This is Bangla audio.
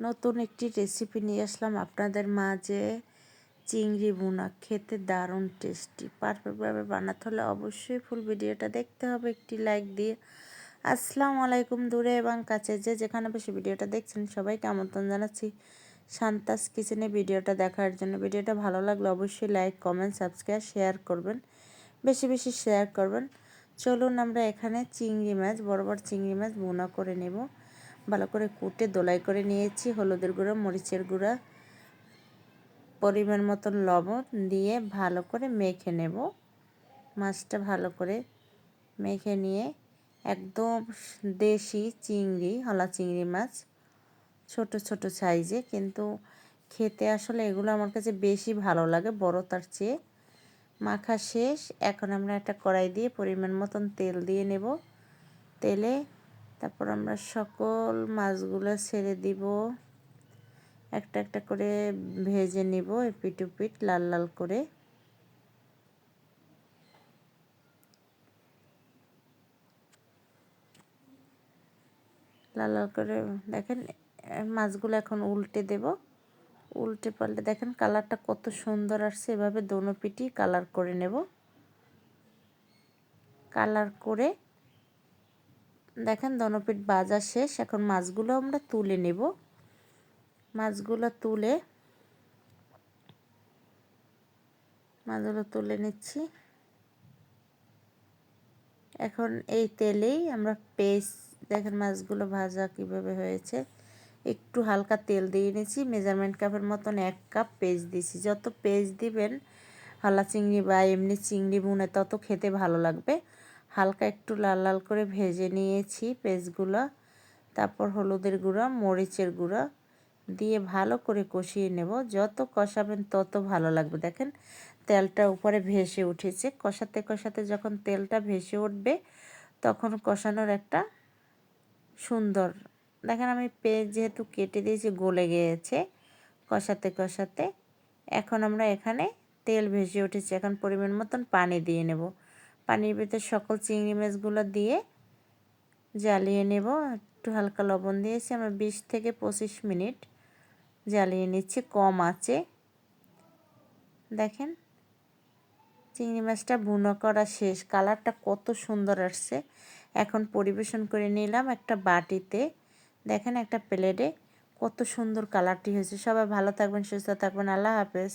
নতুন একটি রেসিপি নিয়ে আসলাম আপনাদের মাঝে। চিংড়ি ভুনা খেতে দারুণ টেস্টি। পারফেক্টভাবে বানাতে হলে অবশ্যই ফুল ভিডিওটা দেখতে হবে একটি লাইক দিয়ে। আসসালামু আলাইকুম, দূরে এবং কাছে যে যেখানে বসে ভিডিওটা দেখছেন সবাইকে আমন্ত্রণ জানাচ্ছি শান্তাস কিচেনে ভিডিওটা দেখার জন্য। ভিডিওটা ভালো লাগলে অবশ্যই লাইক, কমেন্ট, সাবস্ক্রাইব, শেয়ার করবেন, বেশি বেশি শেয়ার করবেন। চলুন আমরা এখানে চিংড়ি মাছ, বড় বড় চিংড়ি মাছ ভুনা করে নেব। ভালো করে কুটে দোলাই করে নিয়েছি। হলুদের গুঁড়া, মরিচের গুঁড়া, পরিমাণ মতন লবণ দিয়ে ভালো করে মেখে নেব। মাছটা ভালো করে মেখে নিয়ে একদম দেশি চিংড়ি, হলা চিংড়ি মাছ, ছোট ছোট সাইজে, কিন্তু খেতে আসলে এগুলো আমার কাছে বেশি ভালো লাগে বড় তার চেয়ে। মাখা শেষ। এখন আমরা একটা কড়াই দিয়ে পরিমাণ মতন তেল দিয়ে নেব। তেলে তারপর আমরা সকল মাছগুলো ছেড়ে দিব। একটা একটা করে ভেজে নিব এপিট ওপিট লাল লাল করে। লাল লাল করে দেখেন মাছগুলো এখন উল্টে দেব। উল্টে পাল্টে দেখেন কালারটা কত সুন্দর আসছে। এভাবে দোনো পিঠই কালার করে নেব। কালার করে দেখেন দোনো পিঠ ভাজা শেষ। এখন মাছগুলো আমরা তুলে নেব। মাছগুলো তুলে নিচ্ছি। এখন এই তেলেই আমরা পেস্ট, দেখেন মাছগুলো ভাজা কিভাবে হয়েছে। একটু হালকা তেল দিয়ে নিয়েছি। মেজারমেন্ট কাপের মতন 1 কাপ পেস্ট দিয়েছি। যত পেস্ট দিবেন হালা চিংড়ি বা এমনি চিংড়ি ভুনে তত খেতে ভালো লাগবে। হালকা একটু লাল লাল করে ভেজে নিয়েছি পেস্টগুলো। তারপর হলুদের গুঁড়া, মরিচের গুঁড়া দিয়ে ভালো করে কষিয়ে নেব। যত কষাবেন তত ভালো লাগবে। দেখেন তেলটা উপরে ভেসে উঠেছে। কষাতে কষাতে যখন তেলটা ভেসে উঠবে তখন কষানোর একটা সুন্দর, দেখেন আমি পেঁয়াজ যেহেতু কেটে দিয়েছি গলে গিয়েছে কষাতে কষাতে। এখন আমরা এখানে তেল ভেসে উঠেছে। এখন পরিমাণ মতন পানি দিয়ে নেব। পানির ভিতরে সকল চিংড়ি মাছগুলো দিয়ে জ্বালিয়ে নেব। একটু হালকা লবণ দিয়েছি। আমরা 20 থেকে 25 মিনিট জ্বালিয়ে নিচ্ছি কম আঁচে। দেখেন চিংড়ি মাছটা ভুনা করা শেষ। কালারটা কত সুন্দর আসছে। এখন পরিবেশন করে নিলাম একটা বাটিতে। দেখেন একটা প্লেটে কত সুন্দর কালারটি হয়েছে। সবাই ভালো থাকবেন, সুস্থ থাকবেন। আল্লাহ হাফেজ।